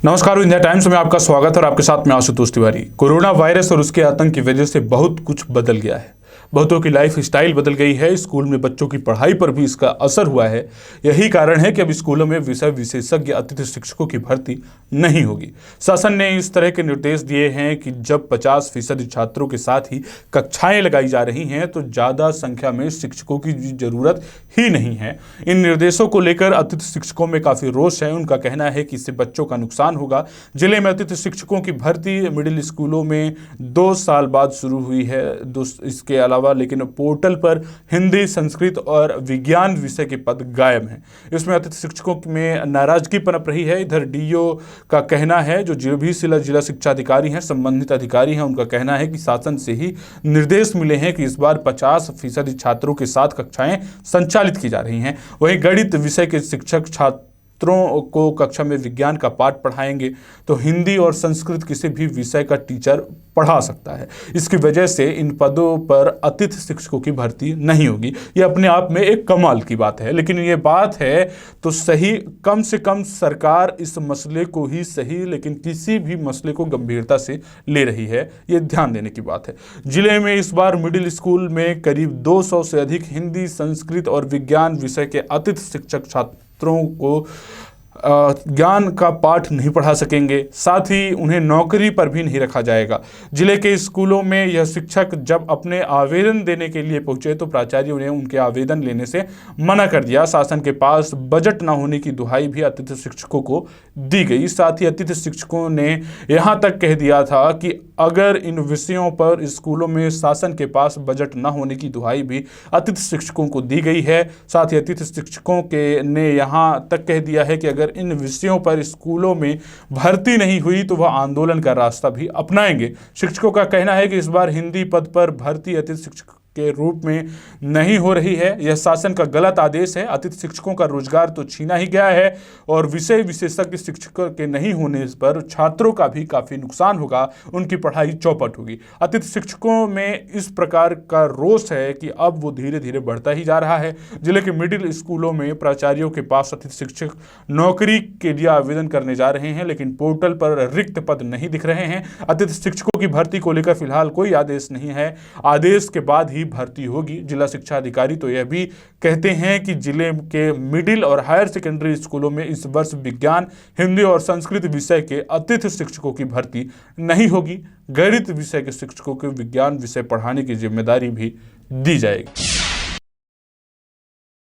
नमस्कार, India times में आपका स्वागत है और आपके साथ में आशुतोष तिवारी। कोरोना वायरस और उसके आतंक की वजह से बहुत कुछ बदल गया है। बहुतों की लाइफ स्टाइल बदल गई है। स्कूल में बच्चों की पढ़ाई पर भी इसका असर हुआ है। यही कारण है कि अब स्कूलों में विषय विशेषज्ञ अतिथि शिक्षकों की भर्ती नहीं होगी। शासन ने इस तरह के निर्देश दिए हैं कि जब 50% छात्रों के साथ ही कक्षाएं लगाई जा रही हैं तो ज़्यादा संख्या में शिक्षकों की जरूरत ही नहीं है। इन निर्देशों को लेकर अतिथि शिक्षकों में काफ़ी रोष है। उनका कहना है कि इससे बच्चों का नुकसान होगा। जिले में अतिथि शिक्षकों की भर्ती मिडिल स्कूलों में 2 साल बाद शुरू हुई है। इसके अलावा लेकिन पोर्टल पर हिंदी, संस्कृत और विज्ञान विषय के पद गायब हैं। इसमें अतिथि शिक्षकों में नाराजगी पनप रही है। इधर डीओ का कहना है, जो भी जिला शिक्षा अधिकारी हैं, संबंधित अधिकारी हैं, उनका कहना है कि शासन से ही निर्देश मिले हैं कि इस बार 50% छात्रों के साथ कक्षाएं संचालित की जा रही हैं। वहीं गणित विषय के शिक्षक छात्रों को कक्षा में विज्ञान का पाठ पढ़ाएंगे तो हिंदी और संस्कृत किसी भी विषय का टीचर पढ़ा सकता है। इसकी वजह से इन पदों पर अतिथि शिक्षकों की भर्ती नहीं होगी। ये अपने आप में एक कमाल की बात है, लेकिन ये बात है तो सही, कम से कम सरकार इस मसले को ही सही, लेकिन किसी भी मसले को गंभीरता से ले रही है। ये ध्यान देने की बात है। जिले में इस बार मिडिल स्कूल में करीब 200 से अधिक हिंदी, संस्कृत और विज्ञान विषय के अतिथि शिक्षक छात्रों को ज्ञान का पाठ नहीं पढ़ा सकेंगे। साथ ही उन्हें नौकरी पर भी नहीं रखा जाएगा। जिले के स्कूलों में यह शिक्षक जब अपने आवेदन देने के लिए पहुंचे तो प्राचार्यों ने उनके आवेदन लेने से मना कर दिया। शासन के पास बजट न होने की दुहाई भी अतिथि शिक्षकों को दी गई। साथ ही अतिथि शिक्षकों ने यहाँ तक कह दिया था कि अगर इन विषयों पर स्कूलों में शासन के पास बजट न होने की दुहाई भी अतिथि शिक्षकों को दी गई है। साथ ही अतिथि शिक्षकों ने यहाँ तक कह दिया है कि अगर इन विषयों पर स्कूलों में भर्ती नहीं हुई तो वह आंदोलन का रास्ता भी अपनाएंगे। शिक्षकों का कहना है कि इस बार हिंदी पद पर भर्ती अतिथि शिक्षक के रूप में नहीं हो रही है। यह शासन का गलत आदेश है। अतिथि शिक्षकों का रोजगार तो छीना ही गया है और विषय विशेषज्ञ शिक्षकों के नहीं होने पर छात्रों का भी काफ़ी नुकसान होगा, उनकी पढ़ाई चौपट होगी। अतिथि शिक्षकों में इस प्रकार का रोष है कि अब वो धीरे धीरे बढ़ता ही जा रहा है। जिले के मिडिल स्कूलों में प्राचार्यों के पास अतिथि शिक्षक नौकरी के लिए आवेदन करने जा रहे हैं, लेकिन पोर्टल पर रिक्त पद नहीं दिख रहे हैं। अतिथि शिक्षकों की भर्ती को लेकर फिलहाल कोई आदेश नहीं है। आदेश के बाद ही भर्ती होगी। जिला शिक्षा अधिकारी तो यह भी कहते हैं कि जिले के मिडिल और हायर सेकेंडरी स्कूलों में इस वर्ष विज्ञान, हिंदी और संस्कृत विषय के अतिथि शिक्षकों की भर्ती नहीं होगी। गणित विषय के शिक्षकों को विज्ञान विषय पढ़ाने की जिम्मेदारी भी दी जाएगी।